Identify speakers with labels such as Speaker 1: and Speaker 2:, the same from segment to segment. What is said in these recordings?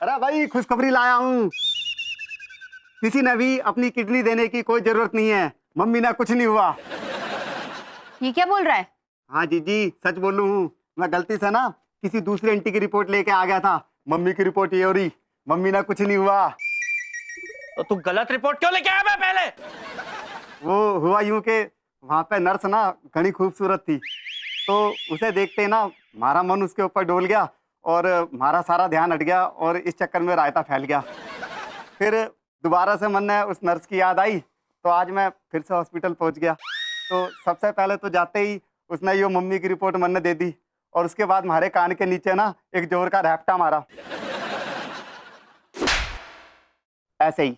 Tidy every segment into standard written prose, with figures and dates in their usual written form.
Speaker 1: अरे भाई खुशखबरी लाया हूँ। किसी ने भी अपनी किडनी देने की कोई जरूरत नहीं है। मम्मी ने कुछ नहीं हुआ।
Speaker 2: ये क्या बोल रहा है?
Speaker 1: हाँ जीजी सच बोलूं हूँ। मैं गलती से ना किसी दूसरी आंटी की रिपोर्ट लेके आ गया था। मम्मी की रिपोर्ट ये हो रही। मम्मी ने कुछ नहीं हुआ।
Speaker 3: तो तू गलत रिपोर्ट क्यों लेके आया मैं पहले?
Speaker 1: वो हुआ यूं के वहां पे नर्स ना घनी खूबसूरत थी, तो उसे देखते ही ना हमारा मन उसके ऊपर डोल गया और हमारा सारा ध्यान हट गया और इस चक्कर में रायता फैल गया। फिर दोबारा से मन में उस नर्स की याद आई, तो आज मैं फिर से हॉस्पिटल पहुंच गया। तो सबसे पहले तो जाते ही उसने यो मम्मी की रिपोर्ट मन ने दे दी और उसके बाद हमारे कान के नीचे ना एक जोर का रैप्टा मारा, ऐसे ही।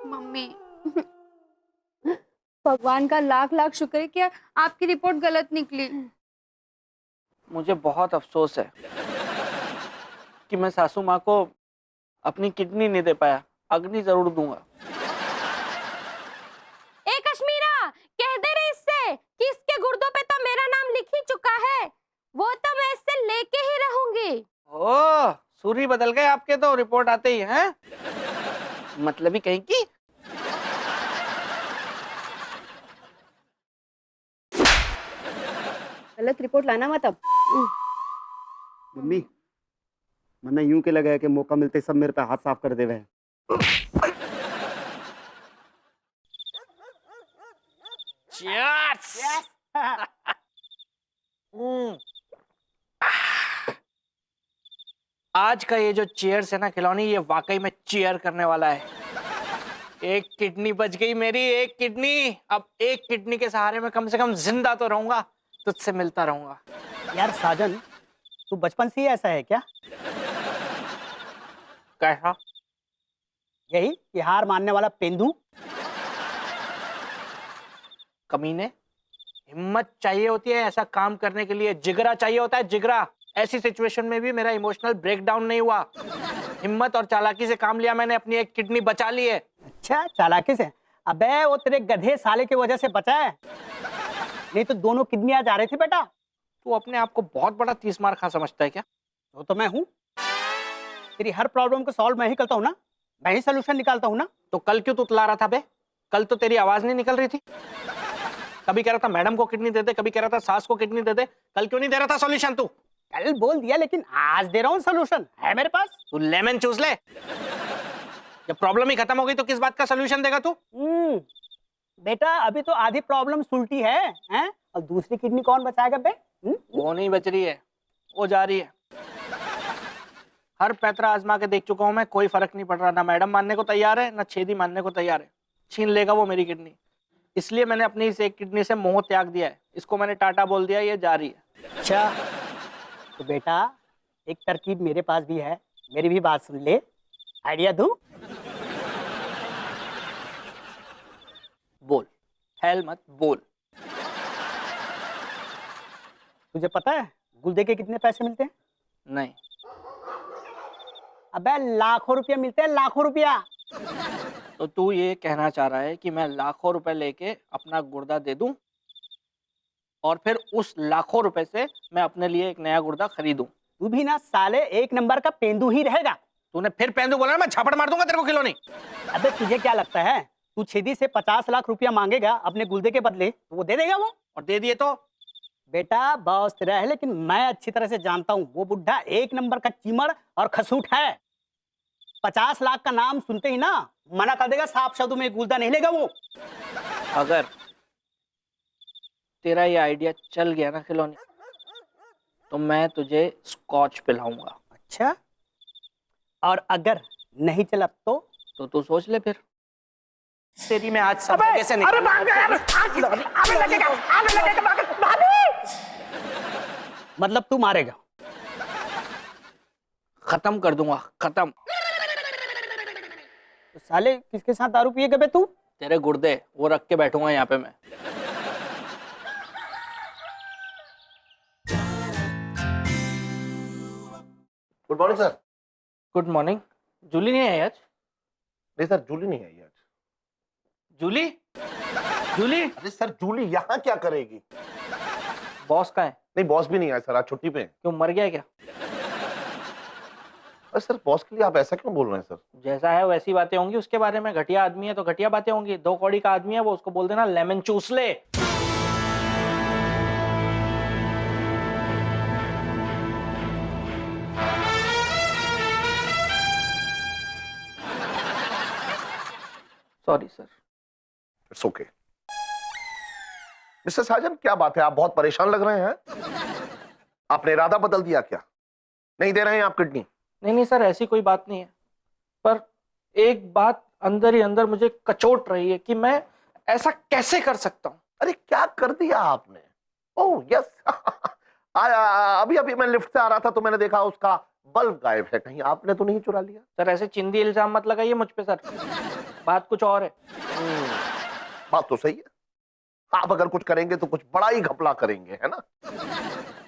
Speaker 2: मम्मी भगवान का लाख लाख शुक्र है कि आपकी रिपोर्ट गलत निकली।
Speaker 3: मुझे बहुत अफसोस है कि मैं सासू माँ को अपनी किडनी नहीं दे पाया। अग्नि जरूर दूंगा।
Speaker 4: ए कश्मीरा, कह दे रहे इससे कि इसके गुर्दों पे तो मेरा नाम लिख ही चुका है। वो तो मैं इससे लेके ही रहूंगी।
Speaker 3: ओ, सूरी बदल गए आपके तो रिपोर्ट आते ही हैं। मतलब ही कहीं की।
Speaker 2: गलत रिपोर्ट लाना मत अब।
Speaker 1: मम्मी मैंने यूं के लगा कि मौका मिलते सब मेरे पे हाथ साफ कर देवे हैं।
Speaker 3: Cheers! आज का ये जो चेयर्स है ना खिलौनी, ये वाकई में चेयर करने वाला है। एक किडनी बच गई मेरी, एक किडनी। अब एक किडनी के सहारे में कम से कम जिंदा तो रहूंगा, तुझसे मिलता रहूंगा।
Speaker 5: यार साजन, तू बचपन से ही ऐसा है क्या?
Speaker 3: कैसा?
Speaker 5: यही कि हार मानने वाला पेंदू।
Speaker 3: कमीने, हिम्मत चाहिए होती है ऐसा काम करने के लिए, जिगरा चाहिए होता है, जिगरा। ऐसी सिचुएशन में भी मेरा इमोशनल ब्रेकडाउन नहीं हुआ। हिम्मत और चालाकी से काम लिया मैंने, अपनी एक किडनी बचा ली है।
Speaker 5: अच्छा, चालाकी से? अबे वो तेरे गधे साले की वजह से बचा है, नहीं तो दोनों किडनियां जा रही थी बेटा।
Speaker 3: तू अपने आप को बहुत बड़ा 30 मार खा समझता है क्या?
Speaker 5: वो तो मैं हूँ। तेरी हर प्रॉब्लम को सॉल्व मैं ही करता हूँ ना, मैं ही सोल्यूशन निकालता हूँ ना।
Speaker 3: तो कल क्यों तुतला रहा था बे? कल तो तेरी आवाज नहीं निकल रही थी। कभी कह रहा था मैडम को किडनी दे दे, कभी कह रहा था सास को किडनी दे दे। कल क्यों नहीं दे रहा था सॉल्यूशन तू?
Speaker 5: कल बोल दिया, लेकिन आज दे रहा हूँ सोल्यूशन, है मेरे पास।
Speaker 3: तू लेमन चूस ले। जब प्रॉब्लम ही खत्म हो गई तो किस बात का सॉल्यूशन देगा तू?
Speaker 5: बेटा अभी तो आधी प्रॉब्लम सुलटी है? और दूसरी किडनी कौन बचाएगा बे?
Speaker 3: वो नहीं बच रही है, वो जा रही है। हर पैतरा आजमा के देख चुका हूं मैं, कोई फर्क नहीं पड़ रहा। ना मैडम मानने को तैयार है, ना छेदी मानने को तैयार है। छीन लेगा वो मेरी किडनी। इसलिए मैंने अपनी इस एक किडनी से मोह त्याग दिया है। इसको मैंने टाटा बोल दिया, ये जा रही है।
Speaker 5: अच्छा तो बेटा एक तरकीब मेरे पास भी है, मेरी भी बात सुन ले। आइडिया दूं?
Speaker 3: बोल, हेल मत बोल।
Speaker 5: तुझे पता है गुर्दे के कितने पैसे मिलते हैं?
Speaker 3: नहीं।
Speaker 5: अबे लाखों रुपया मिलते हैं, लाखों रुपया।
Speaker 3: तो तू ये कहना चाह रहा है कि मैं लाखों रुपए लेके अपना गुर्दा दे दूं और फिर उस लाखों रुपए से मैं अपने लिए एक नया गुर्दा खरीदूं?
Speaker 5: तू भी ना साले एक नंबर का पेंदू ही रहेगा।
Speaker 3: तूने फिर पेंदू बोला ना, मैं झापड़ मार दूंगा तेरे को खिलौनी।
Speaker 5: अबे तुझे क्या लगता है तू छेदी से 50 लाख रुपया मांगेगा अपने गुर्दे के बदले तो वो दे देगा वो?
Speaker 3: और दे दिए तो?
Speaker 5: बेटा बॉस तेरा है, लेकिन मैं अच्छी तरह से जानता हूँ वो बुढ़ा एक नंबर का चीमड़ और खसूट है। 50 लाख का नाम सुनते ही ना मना कर देगा, साफ शब्दों में गुर्दा नहीं लेगा वो।
Speaker 3: अगर तेरा ये आइडिया चल गया ना खिलौनी, तो मैं तुझे स्कॉच पिलाऊंगा।
Speaker 5: अच्छा, और अगर नहीं चला तो
Speaker 3: तू सोच ले फिर। तेरी मैं आज सब जगह से निकल।
Speaker 5: मतलब तू मारेगा?
Speaker 3: खत्म कर दूंगा, खत्म।
Speaker 5: तो साले किसके साथ दारू पिएगा बे तू?
Speaker 3: तेरे गुर्दे वो रख के बैठूंगा यहाँ पे मैं।
Speaker 6: Good morning sir.
Speaker 3: Good morning. Julie नहीं आई आज?
Speaker 6: नहीं सर, जूली नहीं आई आज।
Speaker 3: जूली? जूली?
Speaker 6: अरे सर, जूली यहाँ क्या करेगी?
Speaker 3: बॉस कहाँ है?
Speaker 6: नहीं, बॉस भी नहीं आया सर, आज छुट्टी पे है।
Speaker 3: क्यों, मर गया क्या?
Speaker 6: अरे सर, बॉस के लिए आप ऐसा क्यों बोल रहे हैं सर?
Speaker 3: जैसा है वैसी बातें होंगी उसके बारे में। घटिया आदमी है तो घटिया बातें होंगी। 2 कौड़ी का आदमी है वो, उसको बोल देना लेमन चूस ले। Sorry sir.
Speaker 6: It's okay. Mister Sajan, क्या बात है, आप बहुत परेशान लग रहे हैं। आपने इरादा बदल दिया क्या? नहीं दे रहे हैं आप किडनी?
Speaker 3: नहीं सर, ऐसी कोई बात नहीं है, पर एक बात अंदर ही अंदर मुझे कचोट रही है कि मैं ऐसा कैसे कर सकता हूँ।
Speaker 6: अरे क्या कर दिया आपने? ओह यस अभी अभी मैं लिफ्ट से आ रहा था तो मैंने देखा उसका बल्ब गायब है। कहीं आपने तो नहीं चुरा लिया?
Speaker 3: सर ऐसे चिंदी इल्जाम मत लगाइए मुझ पे सर, बात कुछ और है।
Speaker 6: बात तो सही है, आप अगर कुछ करेंगे तो कुछ बड़ा ही घपला करेंगे, है ना?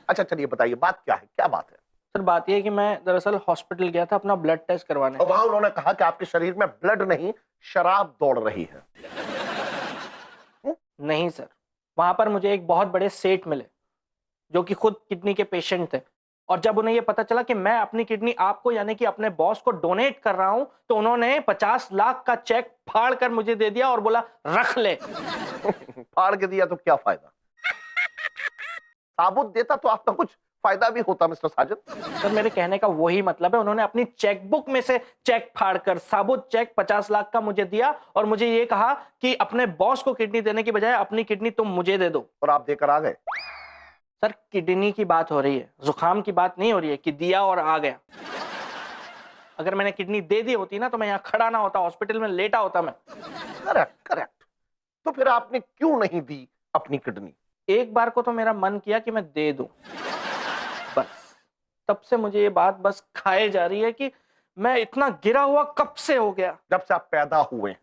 Speaker 6: अच्छा चलिए बताइए, बात क्या है, क्या बात है?
Speaker 3: सर बात यह है कि मैं दरअसल हॉस्पिटल गया था अपना ब्लड टेस्ट करवाने।
Speaker 6: और वहां उन्होंने कहा कि आपके शरीर में ब्लड नहीं, शराब दौड़ रही है।
Speaker 3: नहीं सर, वहां पर मुझे एक बहुत बड़े सेठ मिले जो कि खुद किडनी के पेशेंट थे, और जब उन्हें यह पता चला कि मैं अपनी किडनी आपको यानी कि अपने बॉस को डोनेट कर रहा हूं तो उन्होंने 50 लाख का चेक फाड़ कर मुझे दे दिया और बोला रख ले।
Speaker 6: फाड़ के दिया तो क्या फायदा? साबुत देता तो आपका कुछ फायदा भी होता मिस्टर साजन।
Speaker 3: सर मेरे कहने का वही मतलब है, उन्होंने अपनी चेकबुक में से चेक फाड़कर साबुत चेक 50 लाख का मुझे दिया और मुझे ये कहा कि अपने बॉस को किडनी देने की बजाय अपनी किडनी तुम मुझे दे दो।
Speaker 6: और आप देकर आ गए?
Speaker 3: सर किडनी की बात हो रही है, जुकाम की बात नहीं हो रही है कि दिया और आ गया। अगर मैंने किडनी दे दी होती ना तो मैं यहाँ खड़ा ना होता, हॉस्पिटल में लेटा होता मैं।
Speaker 6: Correct correct. तो फिर आपने क्यों नहीं दी अपनी किडनी?
Speaker 3: एक बार को तो मेरा मन किया कि मैं दे दूं, बस तब से मुझे ये बात बस खाए जा रही है कि मैं इतना गिरा हुआ कब से हो गया।
Speaker 6: जब से आप पैदा हुए हैं।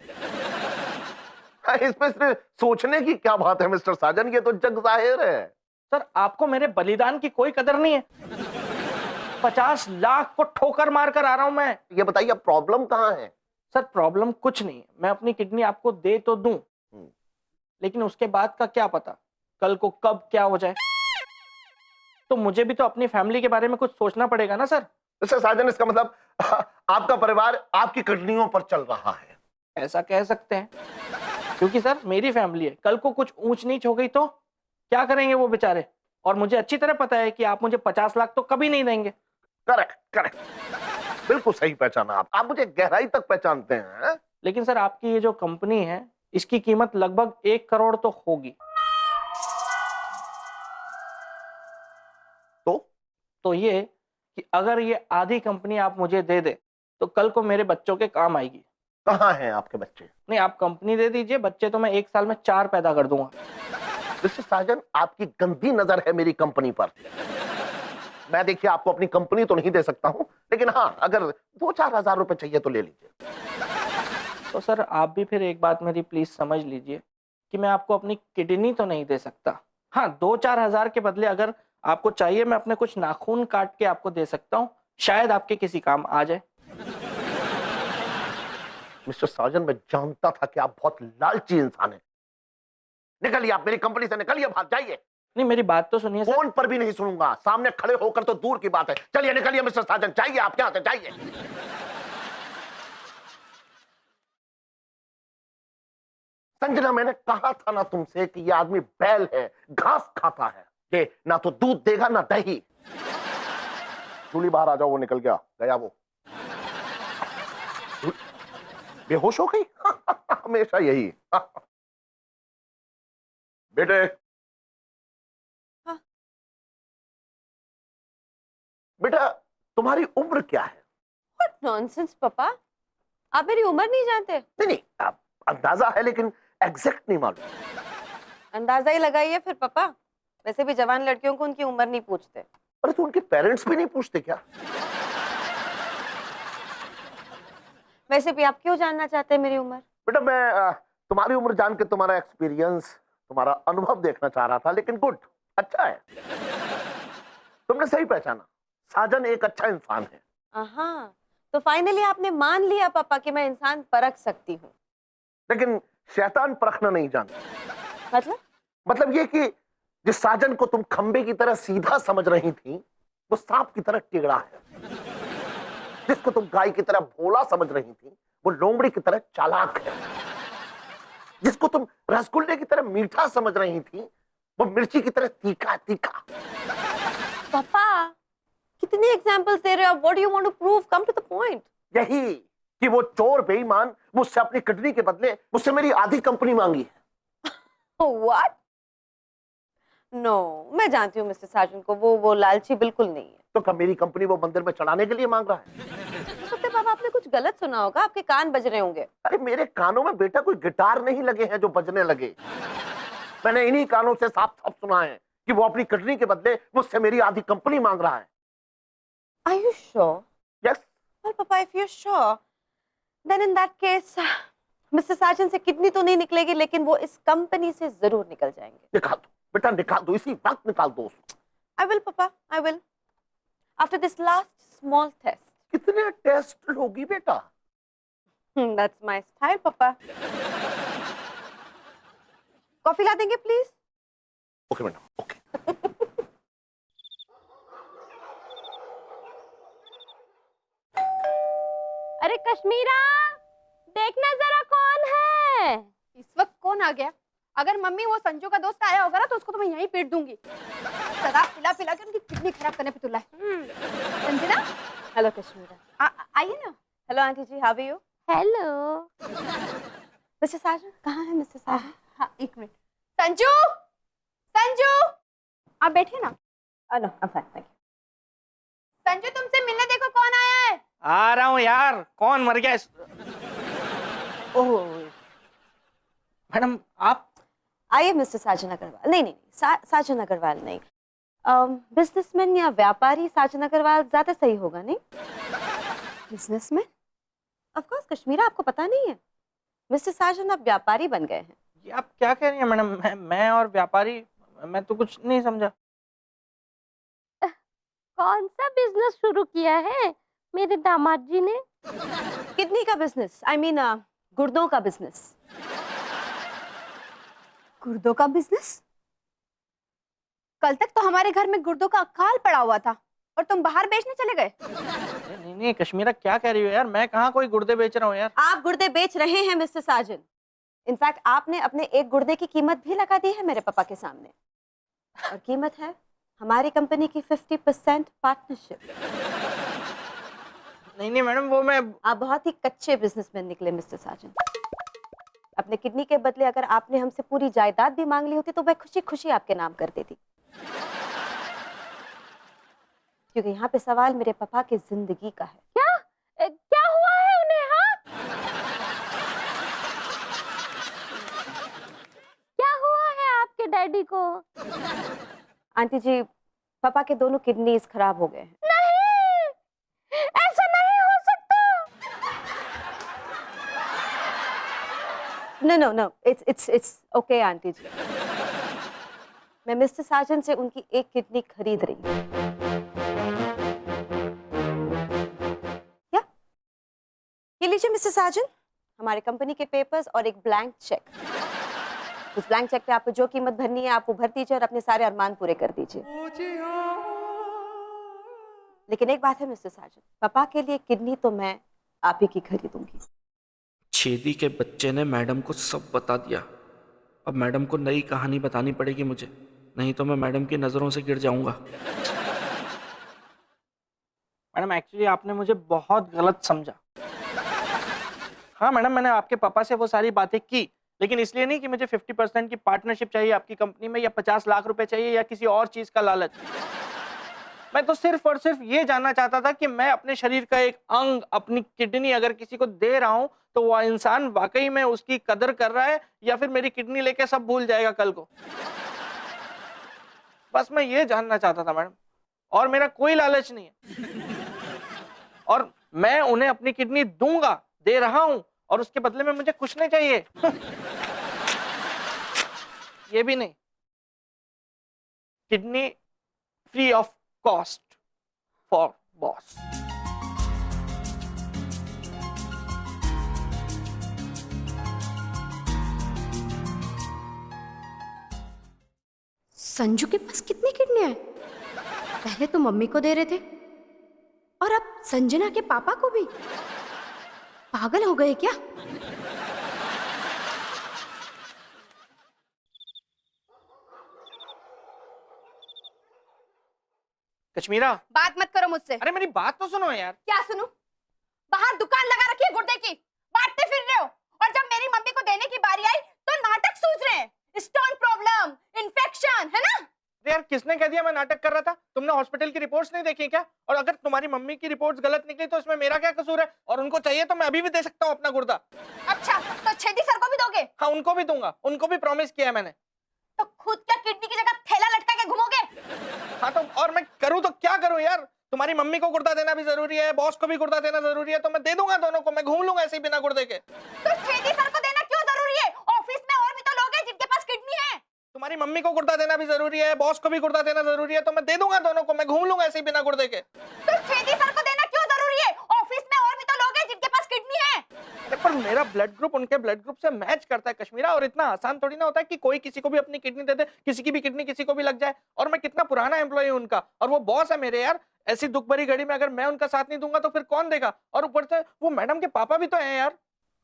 Speaker 6: इसमें सिर्फ सोचने की क्या बात है मिस्टर साजन, ये तो जग जाहिर है।
Speaker 3: सर आपको मेरे बलिदान की कोई कदर नहीं है। 50 लाख को ठोकर मार कर आ रहा हूं मैं।
Speaker 6: ये बताइए प्रॉब्लम कहाँ है?
Speaker 3: सर प्रॉब्लम कुछ नहीं है, मैं अपनी किडनी आपको दे तो दूं, लेकिन उसके बाद का क्या पता कल को कब क्या हो जाए। तो मुझे भी तो अपनी फैमिली के बारे में कुछ सोचना पड़ेगा ना सर।
Speaker 6: मिस्टर साजन, इसका मतलब आपका परिवार आपकी किडनियों पर चल रहा है?
Speaker 3: ऐसा कह सकते हैं, क्योंकि सर मेरी फैमिली है, कल को कुछ ऊंच नीच हो गई तो क्या करेंगे वो बेचारे। और मुझे अच्छी तरह पता है कि आप मुझे 50 लाख तो कभी नहीं देंगे।
Speaker 6: करेक्ट करेक्ट, बिल्कुल सही पहचाना आप मुझे गहराई तक पहचानते हैं।
Speaker 3: लेकिन सर आपकी ये जो कंपनी है इसकी कीमत लगभग 1 करोड़ तो होगी। तो ये कि अगर ये आधी कंपनी आप मुझे दे दे तो कल को मेरे बच्चों के काम आएगी।
Speaker 6: कहाँ हैं आपके बच्चे?
Speaker 3: नहीं आप कंपनी दे दीजिए, बच्चे तो मैं 1 साल में 4 पैदा कर दूंगा।
Speaker 6: मिस्टर साजन, आपकी गंदी नजर है मेरी कंपनी पर। मैं देखिए आपको अपनी कंपनी तो नहीं दे सकता हूं, लेकिन हाँ अगर 2-4 हजार रुपए चाहिए तो ले लीजिए।
Speaker 3: तो सर आप भी फिर एक बात मेरी प्लीज समझ लीजिए कि मैं आपको अपनी किडनी तो नहीं दे सकता। हाँ 2-4 हजार के बदले अगर आपको चाहिए मैं अपने कुछ नाखून काट के आपको दे सकता हूँ, शायद आपके किसी काम आ जाए।
Speaker 6: मिस्टर साजन, मैं जानता था कि आप बहुत लालची इंसान हैं। निकलिए आप मेरी कंपनी से, निकलिए, भाग जाइए।
Speaker 3: नहीं मेरी बात तो सुनिए सर।
Speaker 6: फोन पर भी नहीं सुनूंगा, सामने खड़े होकर तो दूर की बात है। चलिए निकलिए मिस्टर साजन, जाइए आप यहाँ से, जाइए। संजना, मैंने कहा था ना तुमसे कि ये आदमी बैल है, घास खाता है। ये ना तो दूध देगा ना दही। जूली बाहर आ जाओ, वो निकल गया वो। बेहोश हो गई? हमेशा यही। बेटे।
Speaker 2: हाँ।
Speaker 6: बेटा तुम्हारी उम्र क्या है?
Speaker 2: नॉनसेंस पापा, आप मेरी उम्र नहीं जानते?
Speaker 6: नहीं आप अंदाजा है लेकिन एग्जैक्ट नहीं मालूम।
Speaker 2: अंदाजा ही लगाइए फिर पापा। वैसे भी जवान लड़कियों को उनकी उम्र नहीं पूछते।
Speaker 6: अरे तो उनके पेरेंट्स भी नहीं पूछते क्या?
Speaker 2: वैसे भी आप क्यों जानना चाहते हैं मेरी उम्र?
Speaker 6: बेटा मैं तुम्हारी उम्र जान के तुम्हारा एक्सपीरियंस, तुम्हारा अनुभव देखना चाह रहा था, लेकिन गुड, अच्छा है। तुमने सही पहचाना, साजन एक अच्छा इंसान है।
Speaker 2: हाँ, तो फाइनली आपने मान लिया पापा कि मैं इंसान परख सकती हूँ।
Speaker 6: लेकिन शैतान परखना नहीं जानता। मतलब ये कि जिस साजन को तुम खंबे की तरह सीधा समझ रही थी, वो सांप की तरह टेढ़ा है। जिसको तुम गाय की तरह भोला समझ रही थी, वो लोमड़ी की तरह चालाक है। जिसको तुम रसगुल्ले की तरह मीठा समझ रही थी, वो मिर्ची की तरह तीखा तीखा।
Speaker 2: पापा कितने एग्जांपल्स दे रहे हो? What do you want to prove? Come to the point.
Speaker 6: यही कि वो चोर बेईमान मुझसे अपनी किडनी के बदले मुझसे मेरी आधी कंपनी मांगी है।
Speaker 2: व्हाट? नो, मैं जानती हूँ मिस्टर साजन को, वो लालची बिल्कुल नहीं है।
Speaker 6: तो क्या मेरी कंपनी वो मंदिर में चढ़ाने के लिए मांग रहा है?
Speaker 2: हो सकता है पापा आपने कुछ गलत सुना होगा, आपके कान बज रहे होंगे।
Speaker 6: अरे मेरे कानों में बेटा कोई गिटार नहीं लगे हैं जो बजने लगे। मैंने इन्हीं कानों से साफ साफ सुना है कि वो अपनी किडनी के बदले मुझसे मेरी आधी कंपनी मांग रहा है।
Speaker 2: Are you sure?
Speaker 6: Yes.
Speaker 2: Well, Papa, if you're sure, then in that case, mister Sajan से किडनी तो नहीं निकलेगी, लेकिन वो इस कंपनी से जरूर निकल जाएंगे।
Speaker 6: निकाल दो बेटा, निकाल दो, इसी वक्त निकाल दो उसको।
Speaker 2: I will, Papa, I will. After this last small test.
Speaker 6: कितने टेस्ट लोगी बेटा?
Speaker 2: That's my style, Papa. Coffee ला देंगे प्लीज?
Speaker 6: ओके बेटा, ओके।
Speaker 4: अरे कश्मीरा, देखना जरा कौन है।
Speaker 7: इस वक्त कौन आ गया? अगर मम्मी वो संजू का दोस्त आया होगा ना, तो उसको तो मैं यहीं पीट दूंगी। शराब पिला पिला के उनकी किडनी खराब करने पे तुला है। समझे ना?
Speaker 2: हेलो कश्मीरा।
Speaker 7: आइए ना।
Speaker 2: Hello aunty ji, how are you?
Speaker 4: Hello.
Speaker 2: Mister Sajan कहाँ है? मिस्टर साजन?
Speaker 7: हाँ, एक मिनट। संजू, संजू, आप बैठिए ना।
Speaker 2: No, I am fine, thank you.
Speaker 7: Sanju, तुमसे मिलने देखो कौन आया है।
Speaker 3: आ रहा हूँ यार। कौन मर गया? ओह मैडम, आप?
Speaker 2: आइए मिस्टर साजन अग्रवाल। नहीं नहीं, साजन अग्रवाल नहीं, बिजनेसमैन या व्यापारी साजन अग्रवाल ज्यादा सही होगा। नहीं,
Speaker 7: बिजनेसमैन?
Speaker 2: ऑफ कोर्स कश्मीरा, आपको पता नहीं है? मिस्टर साजन अब व्यापारी बन गए हैं।
Speaker 3: ये आप क्या कह रही हैं मैडम? मैं और व्यापारी, मैं तो कुछ नहीं समझा।
Speaker 4: कौन सा बिजनेस शुरू किया है मेरे दामाद जी ने?
Speaker 2: किडनी का बिजनेस, आई मीन गुर्दों का बिजनेस।
Speaker 7: गुर्दों का बिजनेस? कल तक तो हमारे घर में गुर्दों का अकाल पड़ा हुआ था और तुम बाहर बेचने चले गए।
Speaker 3: नहीं नहीं कश्मीरा, क्या कह रही हो यार? मैं कहाँ कोई गुर्दे बेच रहा हूँ यार।
Speaker 2: आप गुर्दे बेच रहे हैं मिस्टर साजन। इनफैक्ट आपने अपने एक गुर्दे की कीमत भी लगा दी है मेरे पापा के सामने, और कीमत है हमारी कंपनी की 50% पार्टनरशिप।
Speaker 3: नहीं नहीं मैडम, वो मैं
Speaker 2: आप बहुत ही कच्चे बिजनेसमैन निकले मिस्टर साजन। अपने किडनी के बदले अगर आपने हमसे पूरी जायदाद भी मांग ली होती तो मैं खुशी खुशी आपके नाम कर देती, क्योंकि यहाँ पे सवाल मेरे पापा की जिंदगी का है।
Speaker 4: क्या हुआ है उन्हें? हाँ, क्या हुआ है आपके डैडी को?
Speaker 2: आंटी जी, पापा के दोनों किडनीज खराब हो गए हैं।
Speaker 4: नहीं, ऐसा नहीं हो सकता।
Speaker 2: No no no, it's okay aunty ji. मैं मिस्टर साजन से उनकी एक किडनी खरीद रही हूँ। क्या? ये लीजिए मिस्टर साजन, हमारे कंपनी के पेपर्स और एक ब्लैंक चेक। उस ब्लैंक चेक पे आपको जो कीमत भरनी है आप वो भर दीजिए और अपने सारे अरमान पूरे कर दीजिए। लेकिन एक बात है मिस्टर साजन, पापा के लिए किडनी तो मैं आप ही की खरीदूंगी।
Speaker 8: छेदी के बच्चे ने मैडम को सब बता दिया। अब मैडम को नई कहानी बतानी पड़ेगी मुझे, नहीं तो मैं मैडम की नज़रों से गिर जाऊंगा।
Speaker 3: मैडम एक्चुअली आपने मुझे बहुत गलत समझा। हाँ मैडम, मैंने आपके पापा से वो सारी बातें की, लेकिन इसलिए नहीं कि मुझे 50% की पार्टनरशिप चाहिए आपकी कंपनी में, या 50 लाख रुपए चाहिए, या किसी और चीज का लालच। मैं तो सिर्फ और सिर्फ ये जानना चाहता था कि मैं अपने शरीर का एक अंग, अपनी किडनी अगर किसी को दे रहा हूं तो वो इंसान वाकई में उसकी कदर कर रहा है, या फिर मेरी किडनी लेके सब भूल जाएगा कल को। बस मैं ये जानना चाहता था मैडम, और मेरा कोई लालच नहीं है। और मैं उन्हें अपनी किडनी दूंगा, दे रहा हूं, और उसके बदले में मुझे कुछ नहीं चाहिए। ये भी नहीं, kidney free of cost for boss.
Speaker 4: Sanju के पास कितनी किडनी है? पहले तो मम्मी को दे रहे थे और अब संजना के पापा को भी। पागल हो गए क्या?
Speaker 3: कश्मीरा,
Speaker 7: बात मत करो मुझसे।
Speaker 3: अरे मेरी बात तो सुनो यार।
Speaker 7: क्या सुनूं? बाहर दुकान लगा रखी है गुर्दे की, बांटते फिर रहे हो, और जब मेरी मम्मी को देने की बारी आई तो नाटक सूझ रहे हैं। स्टोन प्रॉब्लम, इन्फेक्शन, है ना?
Speaker 3: अरे यार, किसने कह दिया मैं नाटक कर रहा था? तुमने हॉस्पिटल की रिपोर्ट्स नहीं देखी क्या? और अगर तुम्हारी मम्मी की रिपोर्ट्स गलत निकली तो इसमें मेरा क्या कसूर है? और उनको चाहिए तो मैं अभी भी दे सकता हूँ अपना गुर्दा।
Speaker 7: अच्छा, तो छेदी सर को भी दोगे?
Speaker 3: हाँ, उनको भी दूंगा, उनको भी प्रॉमिस किया है मैंने।
Speaker 7: तो खुद क्या किडनी की जगह थैला लटका के घूमोगे?
Speaker 3: हाँ तो और मैं करूँ तो क्या करूँ यार? तुम्हारी मम्मी को गुर्दा देना भी जरूरी है, बॉस को भी गुर्दा देना जरूरी है, तो मैं दे दूंगा दोनों को। मैं घूम लूंगा ऐसे ही बिना गुर्दे के।
Speaker 7: तो छेदी सर को देना क्यों जरूरी है? ऑफिस में और भी तो लोग हैं जिनके पास किडनी है।
Speaker 3: तुम्हारी मम्मी को गुर्दा देना भी जरूरी है, बॉस को भी गुर्दा देना जरूरी है, तो मैं दे दूंगा दोनों को। मैं घूम लूंगा ऐसे ही बिना गुर्दे के।
Speaker 7: तो छेदी सर को देना क्यों जरूरी है? ऑफिस में और भी तो लोग हैं जिनके पास किडनी है।
Speaker 3: अरे पर मेरा ब्लड ग्रुप उनके ब्लड ग्रुप से मैच करता है कश्मीरा, और इतना आसान थोड़ी ना होता है कि कोई किसी को भी अपनी किडनी दे दे, किसी की भी किडनी किसी को भी लग जाए। और मैं कितना पुराना एम्प्लॉय हूं उनका, और वो बॉस है मेरे यार। ऐसी दुख भरी घड़ी में अगर मैं उनका साथ नहीं दूंगा तो फिर कौन देगा? और ऊपर से वो मैडम के पापा भी तो हैं यार।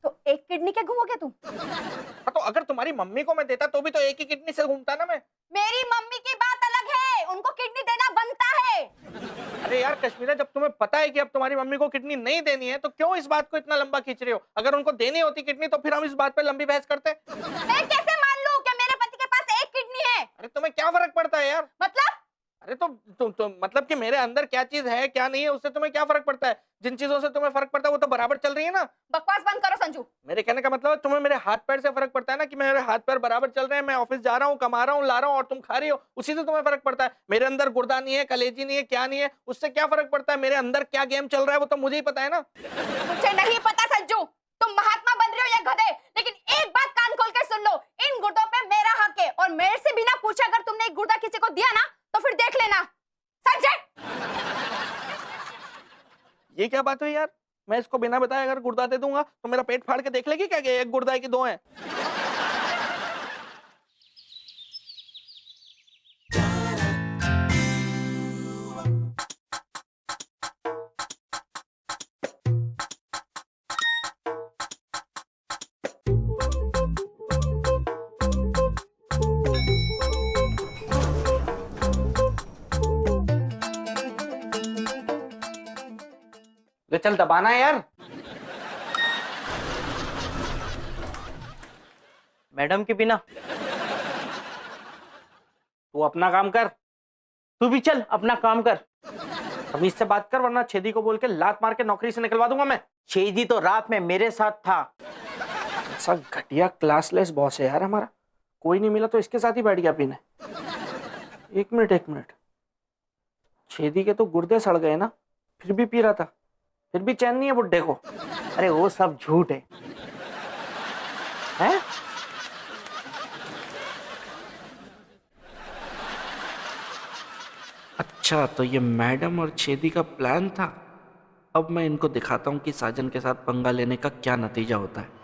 Speaker 7: तो एक किडनी के घूमोगे तुम?
Speaker 3: हाँ, तो अगर तुम्हारी मम्मी को मैं देता तो भी तो एक ही किडनी से घूमता ना मैं।
Speaker 7: मेरी मम्मी की बात अलग है, उनको किडनी देना बनता है।
Speaker 3: अरे यार कश्मीरा, जब तुम्हें पता है कि अब तुम्हारी मम्मी को किडनी नहीं देनी है तो क्यों इस बात को इतना लंबा खींच रहे हो? अगर उनको देनी होती किडनी तो फिर हम इस बात पे लंबी बहस करते।
Speaker 7: मैं कैसे मान लूं कि मेरे पति के पास एक किडनी है?
Speaker 3: अरे तुम्हें क्या फर्क पड़ता है यार?
Speaker 7: मतलब?
Speaker 3: अरे तो मतलब कि मेरे अंदर क्या चीज है क्या नहीं है उससे तुम्हें क्या फर्क पड़ता है? जिन चीजों से तुम्हें फर्क पड़ता है वो तो बराबर चल रही है ना।
Speaker 7: बकवास बंद करो संजू।
Speaker 3: मेरे कहने का मतलब है तुम्हें मेरे हाथ पैर से फर्क पड़ता है ना, कि मेरे हाथ पैर बराबर चल रहे हैं, मैं ऑफिस जा रहा हूँ, कमा रहा हूँ, ला रहा हूँ, और तुम खा रही हो, उसी से तुम्हें फर्क पड़ता है। मेरे अंदर गुर्दा नहीं है, कलेजी नहीं है, क्या नहीं है, उससे क्या फर्क पड़ता है? मेरे अंदर क्या गेम चल रहा है वो तो मुझे ही पता है ना।
Speaker 7: मुझे नहीं पता संजू, तुम महात्मा बन रहे हो या गधे। लेकिन एक बात कान खोल के सुन लो, इन गुर्दों पे मेरा हक है, और मेरे से बिना पूछे अगर तुमने एक गुर्दा किसी को दिया ना तो फिर देख लेना। संजय,
Speaker 3: ये क्या बात हुई यार? मैं इसको बिना बताए अगर गुर्दा दे दूंगा तो मेरा पेट फाड़ के देख लेगी क्या कि एक गुर्दा है कि दो है? ले चल, दबाना है यार।
Speaker 5: मैडम के बिना
Speaker 3: तू अपना काम कर।
Speaker 5: तू भी चल अपना काम कर।
Speaker 3: तमीज से बात कर, वरना छेदी को बोल के लात मार के नौकरी से निकलवा दूंगा मैं।
Speaker 5: छेदी तो रात में मेरे साथ था।
Speaker 3: ऐसा घटिया क्लासलेस बॉस है यार हमारा। कोई नहीं मिला तो इसके साथ ही बैठ गया पीने। एक मिनट, छेदी के तो गुर्दे सड़ गए ना, फिर भी पी रहा था, फिर भी चैन नहीं है बुड्ढे को।
Speaker 5: अरे वो सब झूठ है।
Speaker 3: हैं? अच्छा, तो ये मैडम और छेदी का प्लान था। अब मैं इनको दिखाता हूँ कि साजन के साथ पंगा लेने का क्या नतीजा होता है।